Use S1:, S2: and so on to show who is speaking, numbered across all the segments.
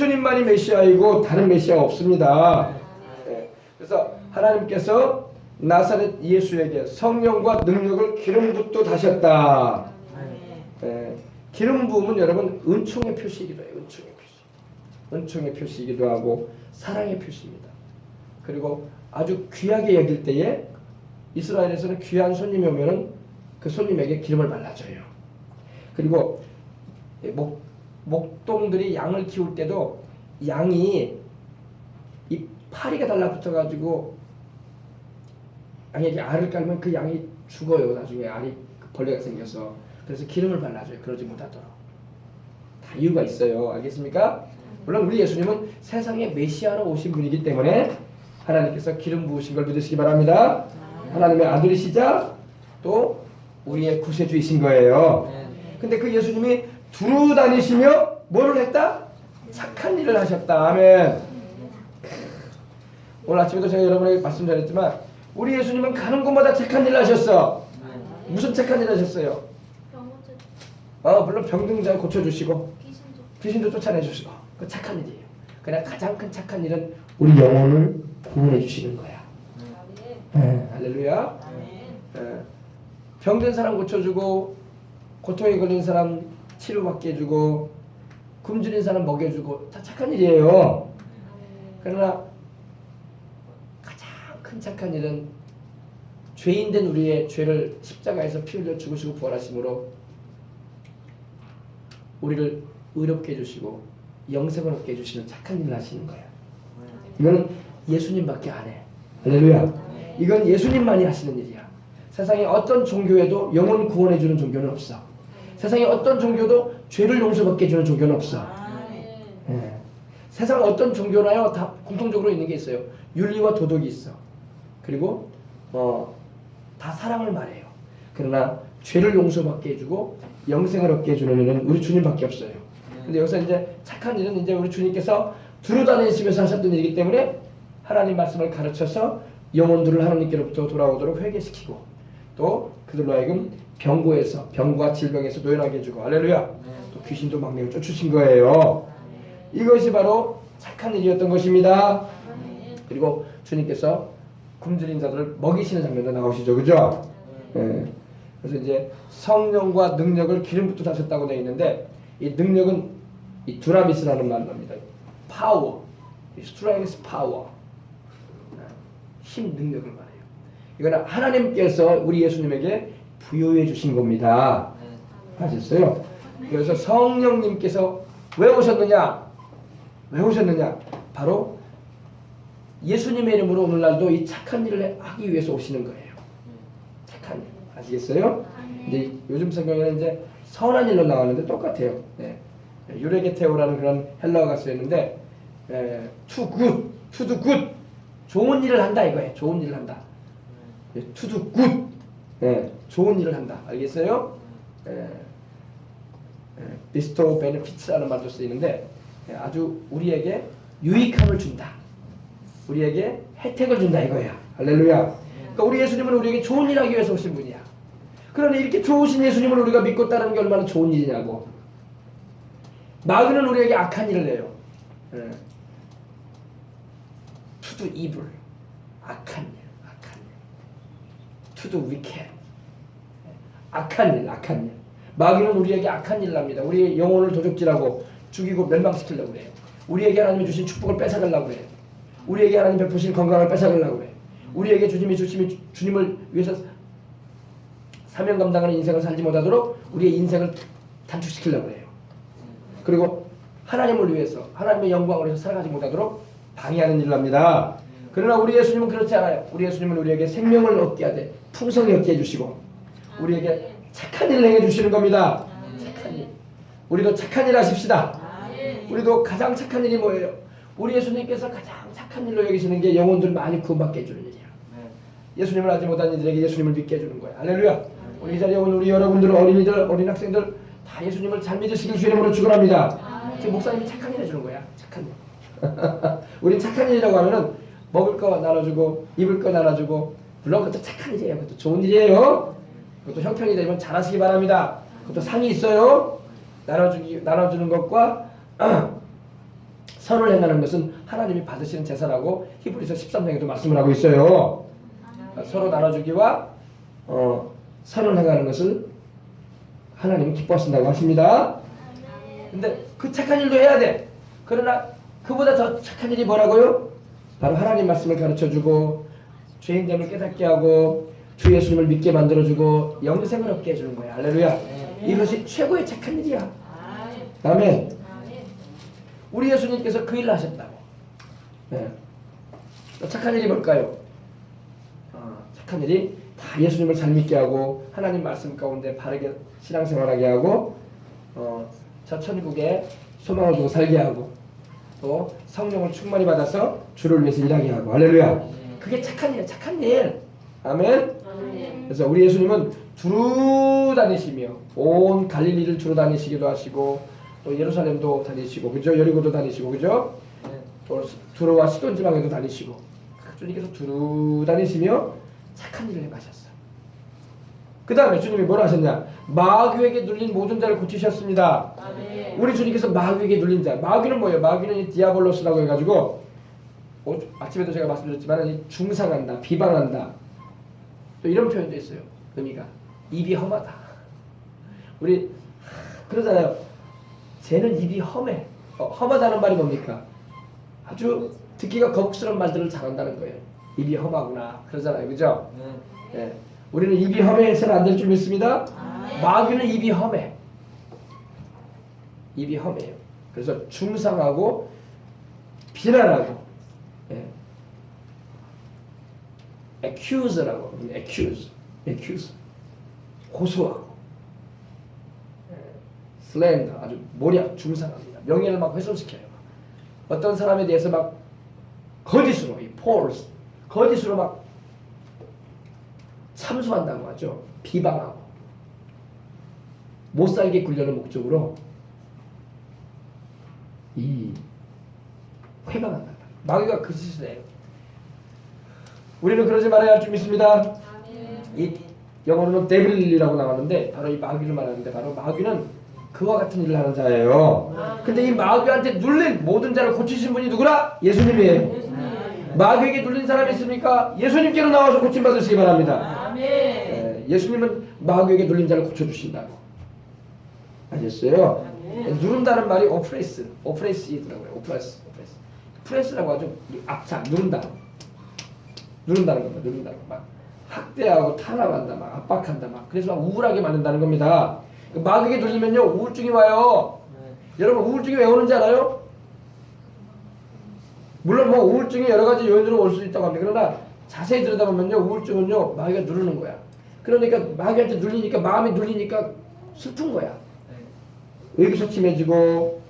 S1: 예수님만이 메시아이고 다른 메시아가 없습니다. 네. 그래서 하나님께서 나사렛 예수에게 성령과 능력을 기름 붓도 다셨다. 네. 기름 부음은 여러분 은총의 표시이기도 해요. 은총의 표시. 은총의 표시이기도 하고 사랑의 표시입니다. 그리고 아주 귀하게 여길 때에 이스라엘에서는 귀한 손님이 오면은 그 손님에게 기름을 발라줘요. 그리고 목동들이 양을 키울 때도 양이 이 파리가 달라붙어가지고 양에게 알을 깔면 그 양이 죽어요. 나중에 알이 벌레가 생겨서. 그래서 기름을 발라줘요. 그러지 못하도록. 다 이유가 있어요. 알겠습니까? 물론 우리 예수님은 세상에 메시아로 오신 분이기 때문에 하나님께서 기름 부으신 걸 믿으시기 바랍니다. 하나님의 아들이시자 또 우리의 구세주이신 거예요. 근데 그 예수님이 두루 다니시며 뭐를 했다? 착한 일을 하셨다. 아멘. 오늘 아침에도 제가 여러분에게 말씀 드렸지만 우리 예수님은 가는 곳마다 착한 일을 하셨어. 무슨 착한 일을 하셨어요? 물론 병든 자 고쳐주시고 귀신도 쫓아내주시고 그 착한 일이에요. 그러나 가장 큰 착한 일은 우리 영혼을 구원해 주시는 거야. 할렐루야. 병든 사람 고쳐주고 고통에 걸린 사람 치료받게 해주고 굶주린 사람 먹여주고 다 착한 일이에요. 그러나 가장 큰 착한 일은 죄인된 우리의 죄를 십자가에서 피 흘려 죽으시고 부활하심으로 우리를 의롭게 해주시고 영생을 얻게 해주시는 착한 일을 하시는 거야. 이거는 예수님밖에 안 해. 할렐루야. 이건 예수님만이 하시는 일이야. 세상에 어떤 종교에도 영혼 구원해주는 종교는 없어. 세상에 어떤 종교도 죄를 용서받게 해주는 종교는 없어. 세상 어떤 종교나요? 다 공통적으로 있는 게 있어요. 윤리와 도덕이 있어. 그리고 다 사랑을 말해요. 그러나 죄를 용서받게 해주고 영생을 얻게 해주는 일은 우리 주님밖에 없어요. 근데 여기서 이제 착한 일은 이제 우리 주님께서 두루 다니시면서 하셨던 일이기 때문에 하나님 말씀을 가르쳐서 영혼들을 하나님께로부터 돌아오도록 회개시키고 또 그들로 하여금 병과 질병에서 노연하게 해주고 할렐루야. 또 귀신도 막 내어 쫓으신 거예요. 이것이 바로 착한 일이었던 것입니다. 그리고 주님께서 굶주린 자들을 먹이시는 장면도 나오시죠. 그죠? 그래서 이제 성령과 능력을 기름 붓고 다셨다고 되어 있는데 이 능력은 이 두라미스라는 말로 합니다. 파워, strength, power, 힘, 능력을 말해요. 이거는 하나님께서 우리 예수님에게 부여해 주신 겁니다. 아셨어요? 그래서 성령님께서 왜 오셨느냐? 왜 오셨느냐? 바로 예수님의 이름으로 오늘날도 이 착한 일을 하기 위해서 오시는 거예요. 착한 일. 아시겠어요? 이제 요즘 성경에는 이제 선한 일로 나왔는데 똑같아요. 유레게테오라는 그런 헬라어가 쓰였는데 to good, to do good, 좋은 일을 한다 이거예요. 좋은 일을 한다. to do good, 좋은 일을 한다. 알겠어요? bestow benefits라는 말도 쓰이는데 아주 우리에게 유익함을 준다. 우리에게 혜택을 준다 이거야. 할렐루야. 그러니까 우리 예수님은 우리에게 좋은 일 하기 위해서 오신 분이야. 그러니 이렇게 좋으신 예수님을 우리가 믿고 따르는 게 얼마나 좋은 일이냐고. 마귀는 우리에게 악한 일을 해요. To do evil. 악한 일. To do wicked. 악한 일. 마귀는 우리에게 악한 일을 합니다. 우리의 영혼을 도적질하고 죽이고 멸망시키려고 그래요. 우리에게 하나님이 주신 축복을 뺏어가려고 그래요. 우리에게 하나님 베푸신 건강을 뺏어가려고 그래요. 우리에게 주님을 위해서 사명 감당하는 인생을 살지 못하도록 우리의 인생을 단축시키려고 해요. 그리고 하나님을 위해서 하나님의 영광을 위해서 살아가지 못하도록 방해하는 일을 합니다. 그러나 우리 예수님은 그렇지 않아요. 우리 예수님은 우리에게 생명을 얻게 하되 풍성히 얻게 해주시고 우리에게 착한 일을 행해주시는 겁니다. 착한 일. 우리도 착한 일 하십시다. 우리도 가장 착한 일이 뭐예요? 우리 예수님께서 가장 착한 일로 여기시는 게 영혼들 많이 구원받게 해주는 일이야. 예수님을 알지 못한 이들에게 예수님을 믿게 해주는 거야. 할렐루야. 우리 이 자리에 오늘 우리 여러분들, 어린이들, 어린 학생들 다 예수님을 잘 믿으시길 주의 이름으로 축원합니다. 지금 목사님이 착한 일 해주는 거야. 착한 일. 우리 착한 일이라고 하면은 먹을 거 나눠주고 입을 거 나눠주고 물론 그것도 착한 일이에요. 그것도 좋은 일이에요. 그것도 형편이 되면 잘하시기 바랍니다. 그것도 상이 있어요. 나눠주는 것과 선을 행하는 것은 하나님이 받으시는 제사라고 히브리서 13장에도 말씀을 하고 있어요. 서로 나눠주기와 선을 행하는 것을 하나님이 기뻐하신다고 하십니다. 근데 그 착한 일도 해야 돼. 그러나 그보다 더 착한 일이 뭐라고요? 바로 하나님 말씀을 가르쳐주고 죄인됨을 깨닫게 하고 주 예수님을 믿게 만들어주고 영생을 얻게 해주는 거야. 할렐루야. 이것이 최고의 착한 일이야. 아멘. 우리 예수님께서 그 일을 하셨다고. 네. 착한 일이 뭘까요? 착한 일이 다 예수님을 잘 믿게 하고 하나님 말씀 가운데 바르게 신앙생활하게 하고 저 천국에 소망을 두고 살게 하고 또 성령을 충만히 받아서 주를 위해서 일하게 하고. 할렐루야. 그게 착한 일이야. 착한 일. 아멘. 그래서 우리 예수님은 두루 다니시며 온 갈릴리를 두루 다니시기도 하시고 또 예루살렘도 다니시고 그죠? 여리고도 다니시고 그죠? 또 두루와 시돈 지방에도 다니시고 주님께서 두루 다니시며 착한 일을 행하셨어요. 그 다음에 주님이 뭐라 하셨냐? 마귀에게 눌린 모든 자를 고치셨습니다. 아멘. 우리 주님께서 마귀에게 눌린 자. 마귀는 뭐예요? 마귀는 이 디아볼로스라고 해가지고 아침에도 제가 말씀드렸지만 중상한다, 비방한다. 또 이런 표현도 있어요. 의미가 입이 험하다. 우리 그러잖아요. 쟤는 입이 험해. 험하다는 말이 뭡니까? 아주 듣기가 거북스러운 말들을 잘한다는 거예요. 입이 험하구나 그러잖아요. 그죠? 네. 우리는 입이 험해서는 안 될 줄 믿습니다. 마귀는 입이 험해. 입이 험해요. 그래서 중상하고 비난하고 accuse라고 accuse 고소하고 slander 아주 모략 중상합니다. 명예를 막 훼손시켜요. 어떤 사람에 대해서 막 거짓으로 false 거짓으로 막 참소한다고 하죠. 비방하고 못살게 굴려는 목적으로 이 회방한다. 마귀가 그 짓을 해요. 우리는 그러지 말아야 할 줄 믿습니다. 이 영어로는 데빌이라고 나왔는데 바로 이 마귀를 말하는데 바로 마귀는 그와 같은 일을 하는 자예요. 근데 이 마귀한테 눌린 모든 자를 고치신 분이 누구라? 예수님이에요. 마귀에게 눌린 사람이 있습니까? 예수님께로 나와서 고침받으시기 바랍니다. 예수님은 마귀에게 눌린 자를 고쳐주신다고. 아셨어요? 누른다는 말이 오프레스이더라고요. 오프레스. 프레스라고 하죠. 압착, 누른다는 겁니다. 누른다는 거. 막 학대하고 탄압한다, 막 압박한다, 막 그래서 막 우울하게 만든다는 겁니다. 마귀에게 눌리면요 우울증이 와요. 여러분 우울증이 왜 오는지 알아요? 물론 뭐 우울증이 여러 가지 요인으로 올 수 있다고 합니다. 그러나 자세히 들여다보면요 우울증은요 마귀가 누르는 거야. 그러니까 마귀한테 눌리니까 마음이 눌리니까 슬픈 거야. 의기소침해지고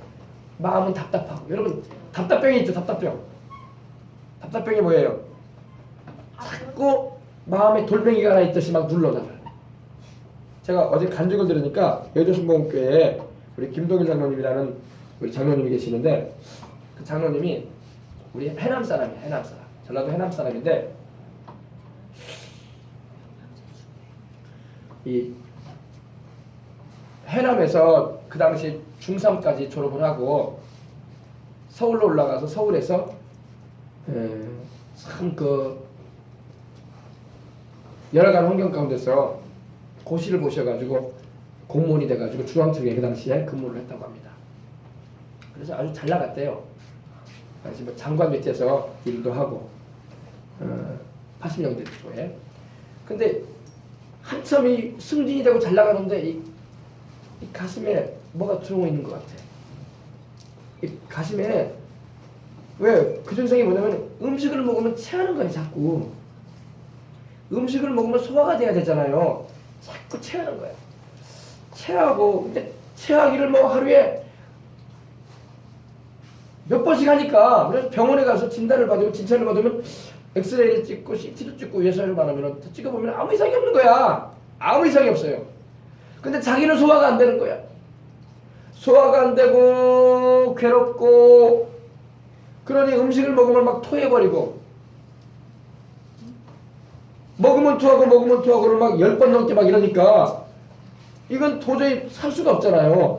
S1: 마음은 답답하고. 여러분 답답병이 있죠. 답답병이 뭐예요? 자꾸 마음에 돌멩이가 하나 있듯이 막 눌러다녀요. 제가 어제 간증을 들으니까 여의도순복음교회에 우리 김동일 장로님이라는 우리 장로님이 계시는데 그 장로님이 우리 해남 사람이에요. 해남 사람. 전라도 해남 사람인데 이 해남에서 그 당시 중3까지 졸업을 하고 서울로 올라가서 서울에서 참 그 열악한 환경 가운데서 고시를 보셔가지고 공무원이 돼가지고 중앙청에 그 당시에 근무를 했다고 합니다. 그래서 아주 잘 나갔대요. 당시 뭐 장관 밑에서 일도 하고 80년대 초에. 근데 한참 이 승진이 되고 잘 나가는데 이 가슴에 뭐가 들어오고 있는 것 같아. 이 가슴에 왜 그 증상이 뭐냐면 음식을 먹으면 체하는 거예요. 자꾸 음식을 먹으면 소화가 돼야 되잖아요. 자꾸 체하는 거야. 체하고 근데 체하기를 뭐 하루에 몇 번씩 하니까 그래서 병원에 가서 진단을 받으면 진찰을 받으면 엑스레이를 찍고 CT도 찍고 USR을 받으면 찍어보면 아무 이상이 없는 거야. 아무 이상이 없어요. 근데 자기는 소화가 안 되는 거야. 소화가 안 되고 괴롭고 그러니 음식을 먹으면 막 토해버리고 먹으면 토하고를 막 10번 넘게 막 이러니까 이건 도저히 살 수가 없잖아요.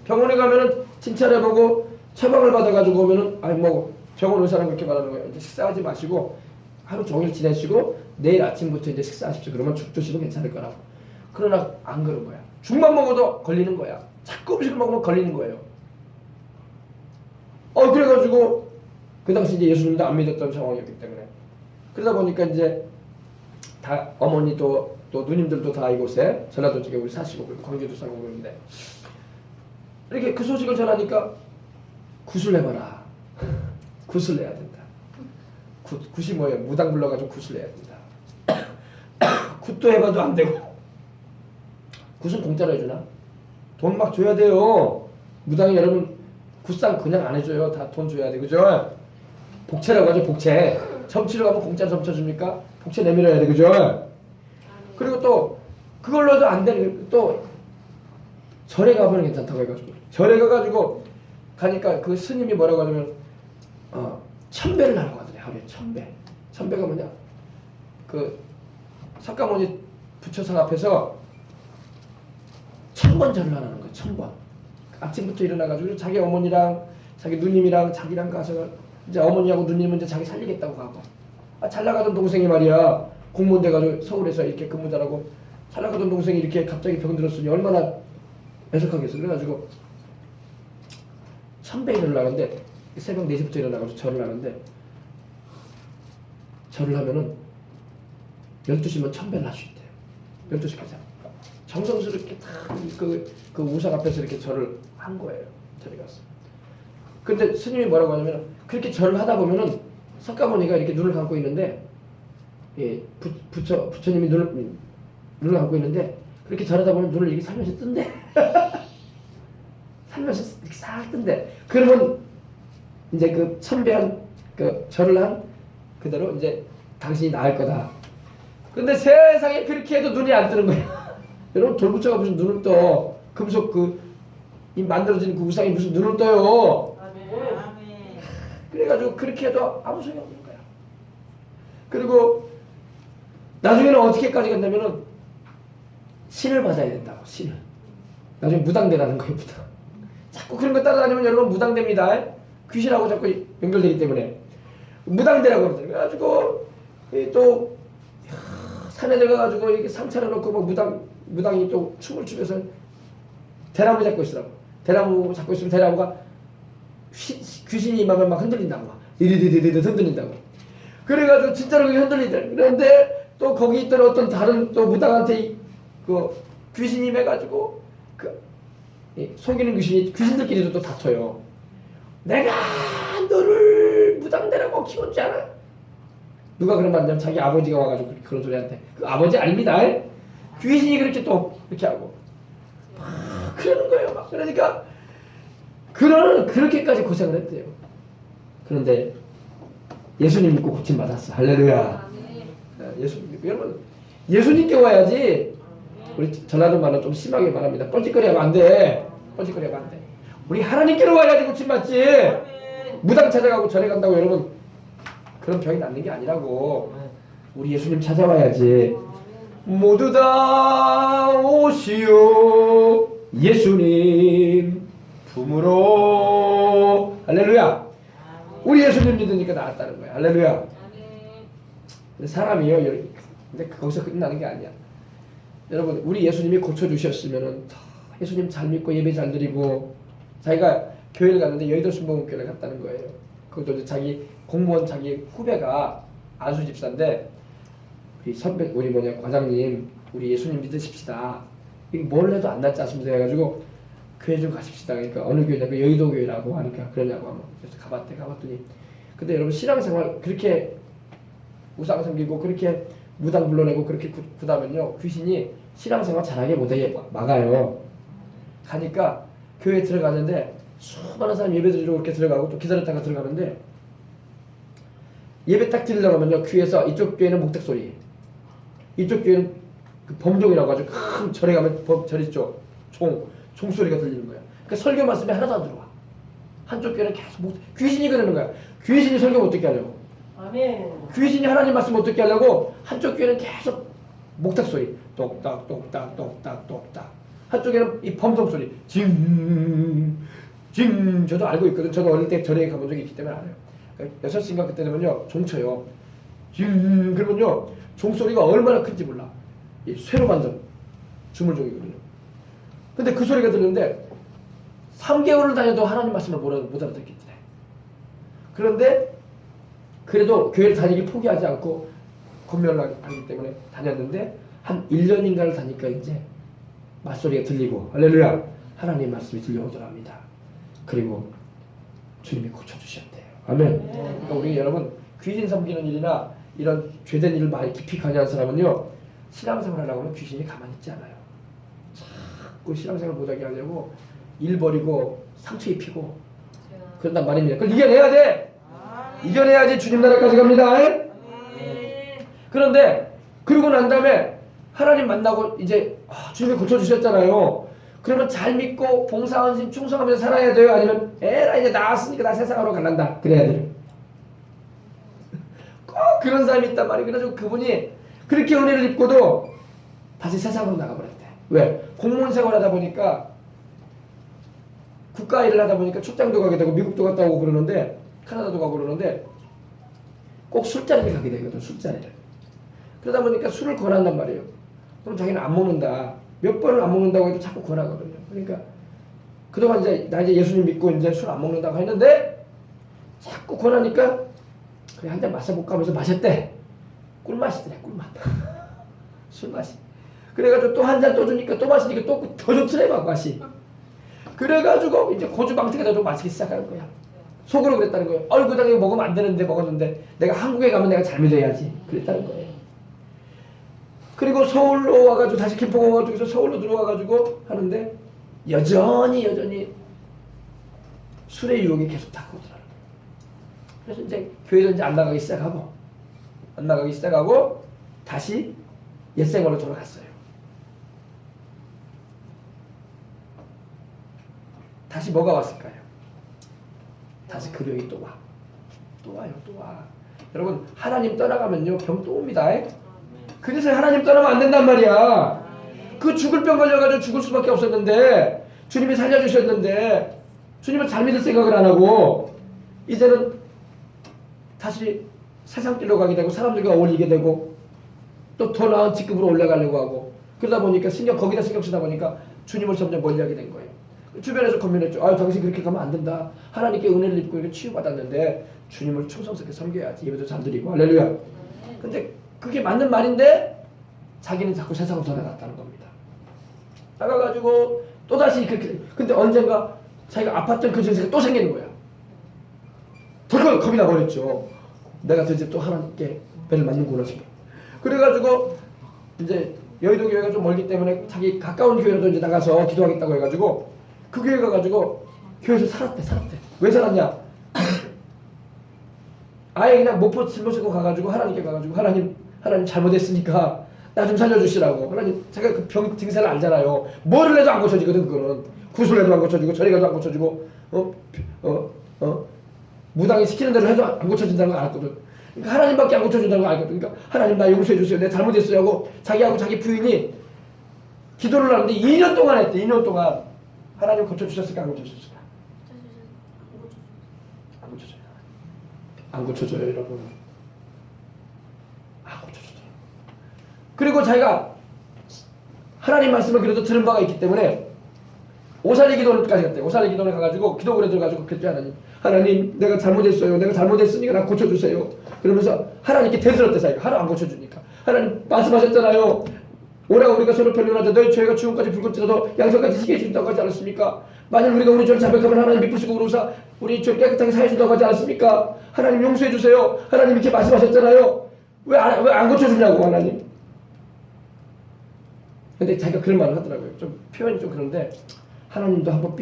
S1: 병원에 가면은 진찰해보고 처방을 받아가지고 오면은 아니 뭐 병원 의사는 그렇게 말하는 거예요. 이제 식사하지 마시고 하루 종일 지내시고 내일 아침부터 이제 식사하십시오. 그러면 죽 드시면 괜찮을 거라고. 그러나 안 그런 거야. 죽만 먹어도 걸리는 거야. 자꾸 음식을 먹으면 걸리는 거예요. 그래가지고 그 당시 이제 예수님도 안 믿었던 상황이었기 때문에 그러다 보니까 이제 다 어머니도 또 누님들도 다 이곳에 전라도 쪽에 우리 사시고 광주도 살고 그러는데 이렇게 그 소식을 전하니까 굿을 해봐라. 굿을 내야 된다. 굿이 뭐예요? 무당 불러가지고 굿을 내야 된다. 굿도 해봐도 안 되고 굿은 공짜로 해주나? 돈 막 줘야 돼요. 무당이 여러분 굿상 그냥 안 해줘요. 다 돈 줘야 돼. 그죠? 복채라고 하죠. 복채. 점치러 가면 공짜로 점쳐줍니까? 복채 내밀어야 돼. 그죠? 그리고 또 그걸로도 안 되는 또 절에 가보면 괜찮다고 해가지고 절에 가가지고 가니까 그 스님이 뭐라고 하냐면 천배를 하라고 하더래. 하루에 천배. 천배가 뭐냐? 그 석가모니 부처상 앞에서 1000번 절을 하라는 거야. 1000번. 아침부터 일어나가지고 자기 어머니랑 자기 누님이랑 자기랑 가서 이제 어머니하고 누님은 이제 자기 살리겠다고 가고 잘 나가던 동생이 말이야 공무원 돼가지고 서울에서 이렇게 근무 잘하고 잘 나가던 동생이 이렇게 갑자기 병 들었으니 얼마나 애석하겠어. 그래가지고 1000배 일을 하는데 새벽 4시부터 일어나가지고 절을 하는데 절을 하면은 12시면 1000배를 할 수 있대요. 12시까지 정성스럽게 그 우상 앞에서 이렇게 절을 한 거예요. 절에 가서. 근데 스님이 뭐라고 하냐면 그렇게 절을 하다 보면은 석가모니가 이렇게 눈을 감고 있는데 부처님이 눈을 감고 있는데 그렇게 절하다 보면 눈을 이렇게 살며시 뜬대. 살며시 이렇게 싹 뜬대. 그러면 이제 그 천배한 그 절을 한 그대로 이제 당신이 나을 거다. 근데 세상에 그렇게 해도 눈이 안 뜨는 거야. 여러분 돌부처가 무슨 눈을 떠? 금속 이 만들어진 그 우상이 무슨 눈을 떠요? 아멘. 그래가지고 그렇게 해도 아무 소용이 없는 거야. 그리고 나중에는 어떻게까지 간다면은 신을 받아야 된다고. 신을. 나중에 무당되라는 거예요. 무당. 자꾸 그런 거 따라다니면 여러분 무당됩니다. 귀신하고 자꾸 연결되기 때문에 무당되라고 그러더라고요. 그래가지고 또 산에 들어가가지고 이렇게 상 차려놓고 막 무당이 또 춤을 추면서 대나무 잡고 있으라고. 대나무 잡고 있으면 대나무가 귀신이 임하면 막 흔들린다고. 막 이리리리리 흔들린다고. 그래가지고 진짜로 그게 흔들리더라. 그런데 또 거기 있던 어떤 다른 또 무당한테 그 귀신이 임해가지고 속이는 귀신들끼리도 또 다퉈요. 내가 너를 무당되라고 키웠지 않아? 누가 그런 말 하냐면 자기 아버지가 와가지고 그런 소리한테 그 아버지 아닙니다. 귀신이 그렇게 또 이렇게 하고 막 그러는 거예요. 막 그러니까 그렇게까지 고생을 했대요. 그런데 예수님 믿고 고침 받았어. 할렐루야. 예수님 믿고 여러분 예수님께 와야지. 우리 전라도 말은 좀 심하게 말합니다. 뻘짓거리하면 안 돼. 뻘짓거리하면 안 돼. 우리 하나님께로 와야지 고침 받지. 무당 찾아가고 절에 간다고 여러분 그런 병이 낫는 게 아니라고. 우리 예수님 찾아와야지. 모두 다 오시오 예수님 품으로. 할렐루야. 우리 예수님 믿으니까 나았다는 거야. 할렐루야. 근데 사람이요. 근데 거기서 끝나는 게 아니야. 여러분 우리 예수님이 고쳐주셨으면은 예수님 잘 믿고 예배 잘 드리고 자기가 교회를 갔는데 여의도 순복음교회를 갔다는 거예요. 그것도 이제 자기 공무원 자기 후배가 안수 집사인데 우리 선배 우리 과장님 우리 예수님 믿으십시다. 이게 뭘 해도 안 낫지 않습니까? 해가지고 교회 좀 가십시다. 그러니까 어느 교회냐고 여의도 교회라고 하니까 그러냐고 하면 그래서 가봤더니 근데 여러분 신앙생활 그렇게 우상 섬기고 그렇게 무당 불러내고 그렇게 굳으면요 귀신이 신앙생활 잘하게 못하게 막아요. 가니까 교회에 들어가는데 수많은 사람 예배 드리러 그렇게 들어가고 또 기다렸다가 들어가는데 예배 딱 드리려고 하면요 귀에서 이쪽 교회는 목탁 소리, 이쪽 교회는 그 범종이라고 하죠. 큰 절에 가면 절 있죠. 종 소리가 들리는 거야. 그러니까 설교 말씀이 하나도 안 들어와. 한쪽 교회는 계속 귀신이 그러는 거야. 귀신이 설교 못 듣게 하려고. 아멘. 귀신이 하나님 말씀 못 듣게 하려고 한쪽 교회는 계속 목탁 소리, 똑딱 똑딱 똑딱 똑딱. 한쪽에는 이 범종 소리, 징 저도 알고 있거든. 저도 어릴 때 절에 가본 적이 있기 때문에 알아요. 6시인가 그때 되면요 종쳐요. 그러면요 종소리가 얼마나 큰지 몰라. 이 쇠로 만든 주물종이거든요. 근데 그 소리가 들리는데 3개월을 다녀도 하나님 말씀을 못 알아듣겠대. 그런데 그래도 교회를 다니기 포기하지 않고 권면을 하기 때문에 다녔는데 한 1년인가를 다니까 이제 말소리가 들리고 할렐루야 하나님 말씀이 들려오더랍니다. 그리고 주님이 고쳐주셨대요. 아멘. 그러니까 우리 여러분 귀신 섬기는 일이나 이런 죄된 일을 많이 깊이 관여한 사람은요 신앙생활 하려고 하면 귀신이 가만히 있지 않아요. 자꾸 신앙생활 못하게 하려고 일 버리고 상처 입히고 그런단 말입니다. 그걸 이겨내야 돼. 이겨내야지 주님 나라까지 갑니다. 그런데 그러고 난 다음에 하나님 만나고 이제 주님이 고쳐주셨잖아요. 그러면 잘 믿고 봉사헌신 충성하면서 살아야 돼요? 아니면 에라 이제 나왔으니까 나 세상으로 갈란다 그래야 돼요? 꼭 그런 사람이 있단 말이에요. 그래가지고 그분이 그렇게 은혜를 입고도 다시 세상으로 나가버렸대. 왜? 공무원 생활하다 보니까 국가 일을 하다 보니까 출장도 가게 되고 미국도 갔다 오고 그러는데 캐나다도 가고 그러는데 꼭 술자리를 가게 되거든. 술자리를. 그러다 보니까 술을 권한단 말이에요. 그럼 자기는 안 먹는다. 몇 번을 안 먹는다고 해도 자꾸 권하거든요. 그러니까 그동안 나 이제 예수님 믿고 이제 술 안 먹는다고 했는데 자꾸 권하니까 그래 한 잔 마셔볼까 하면서 마셨대. 꿀맛이더래. 꿀맛. 술맛이. 그래가지고 또 한 잔 또 주니까 또 마시니까 또 더 좋더래 막 맛이. 그래가지고 이제 고주망태가 더 마시기 시작하는 거야. 속으로 그랬다는 거예요. 그 당에 먹으면 안 되는데 먹었는데 내가 한국에 가면 내가 잘 믿어야지. 그랬다는 거예요. 그리고 서울로 와가지고 다시 김포공항 쪽에서 서울로 들어와가지고 하는데 여전히 술의 유혹이 계속 다가오더라고요. 그래서 이제 교회도 이제 안 나가기 시작하고 다시 옛생활로 돌아갔어요. 다시 뭐가 왔을까요? 다시 그 병이 또 와. 또 와요. 여러분 하나님 떠나가면요 병 또 옵니다. 그래서 하나님 떠나면 안 된단 말이야. 그 죽을 병 걸려가지고 죽을 수밖에 없었는데 주님이 살려주셨는데 주님을 잘 믿을 생각을 안 하고 이제는 다시 세상 길로 가게 되고 사람들과 어울리게 되고 또 더 나은 직급으로 올라가려고 하고 그러다 보니까 거기다 신경 쓰다 보니까 주님을 점점 멀리하게 된 거예요. 주변에서 권면했죠. 당신 그렇게 가면 안 된다. 하나님께 은혜를 입고 이렇게 치유받았는데 주님을 충성스럽게 섬겨야지. 예배도 잘 드리고 할렐루야. 근데 그게 맞는 말인데 자기는 자꾸 세상으로 돌아갔다는 겁니다. 나가가지고 또다시 그렇게 근데 언젠가 자기가 아팠던 그 증세가 또 생기는 거야. 덜컥 겁이 나버렸죠. 내가 도대체 또 하나님께 배를 맞는구나 싶어. 그래가지고 이제 여의도 교회가 좀 멀기 때문에 자기 가까운 교회라도 이제 나가서 기도하겠다고 해가지고 그 교회 가가지고 교회에서 살았대. 왜 살았냐? 아예 그냥 목포 짊어지고 가가지고 하나님께 가가지고 하나님 잘못했으니까 나 좀 살려주시라고. 하나님 제가 그 병 증세를 알잖아요. 뭐를 해도 안 고쳐지거든. 그거는 구슬 해도 안 고쳐지고 저리 가도 안 고쳐지고 무당이 시키는 대로 해도 안 고쳐진다는 걸 알았거든. 그러니까 하나님밖에 안 고쳐준다는 걸 알거든. 그러니까 하나님 나 용서해 주세요. 내가 잘못했어요 하고 자기하고 자기 부인이 기도를 하는데 2년 동안 했대. 2년 동안 하나님 고쳐주셨을까 안 고쳐주셨을까? 안 고쳐줘요 여러분. 안 고쳐줘요. 그리고 자기가 하나님 말씀을 그래도 들은 바가 있기 때문에 오살리 기도원까지 갔대. 오살리 기도원에 가가지고 기도원에 들어가지고 그랬죠. 하나님 내가 잘못했어요. 내가 잘못했으니까 나 고쳐주세요. 그러면서 하나님께 대들었대. 자기가 하나 안 고쳐주니까. 하나님 말씀하셨잖아요. 오라 우리가 서로 변론하자 너희 죄가 죽음까지 불꽃지라도 양손까지 지게 해준다고 하지 않았습니까? 만일 우리가 우리 죄를 자백하면 하나님 미쁘시고 우리사 우리 죄 깨끗하게 사해준다고 하지 않았습니까? 하나님 용서해 주세요. 하나님 이렇게 말씀하셨잖아요. 왜 안 고쳐주냐고 하나님. 근데 자기가 그런 말을 하더라고요. 좀 표현이 좀 그런데 하나님도 한번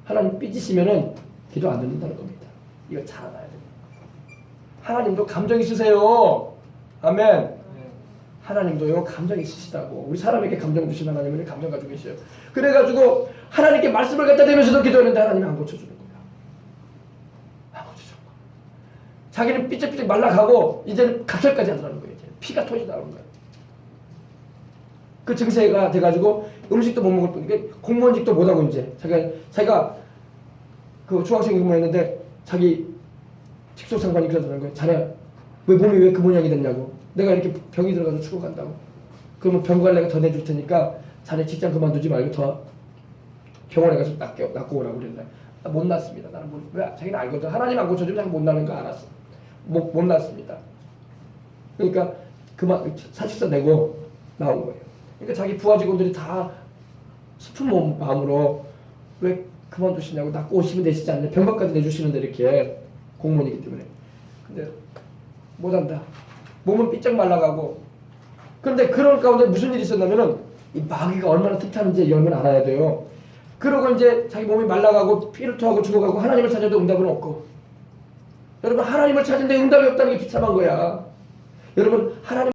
S1: 하나님 삐지시면은 기도 안 듣는다는 겁니다. 이거 잘 알아야 됩니다. 하나님도 감정 있으세요. 아멘. 하나님도요 감정 있으시다고. 우리 사람에게 감정 주신 하나님은 감정 가지고 계셔요. 그래가지고 하나님께 말씀을 갖다 대면서도 기도했는데 하나님이 안 고쳐주는 거야. 안 고쳐줘. 자기는 삐쩍삐쩍 말라가고 이제는 각혈까지 하더라는 거예요. 이제 피가 토시 나오는 거예요. 그 증세가 돼가지고 음식도 못 먹을 뿐이니까 공무원직도 못하고 이제 자기가 그 중학생 근무했는데 자기 직속상관이 그러더라는 거예요. 자네 왜 몸이 왜 그 모양이 됐냐고. 내가 이렇게 병이 들어가서 죽어간다고. 그러면 병갈 내가 더 내줄 테니까 자네 직장 그만두지 말고 더 병원에 가서 낫고 오라고 그랬나. 못 낫습니다. 나는 왜 자기는 알거든. 하나님 안 고쳐주면 못 나는 거 알았어. 못 낫습니다. 그러니까 그만 사직서 내고 나온 거예요. 그러니까 자기 부하 직원들이 다 슬픈 마음으로 왜 그만두시냐고 낫고 오시면 되시지 않냐. 병가까지 내주시는데 이렇게 공무원이기 때문에. 근데 못한다. 몸은 삐쩍 말라가고. 그런데 그런 가운데 무슨 일이 있었냐면은 이 마귀가 얼마나 틈타는지 여러분 알아야 돼요. 그러고 이제 자기 몸이 말라가고 피를 토하고 죽어가고 하나님을 찾아도 응답은 없고. 여러분 하나님을 찾는데 응답이 없다는 게 비참한 거야. 여러분 하나님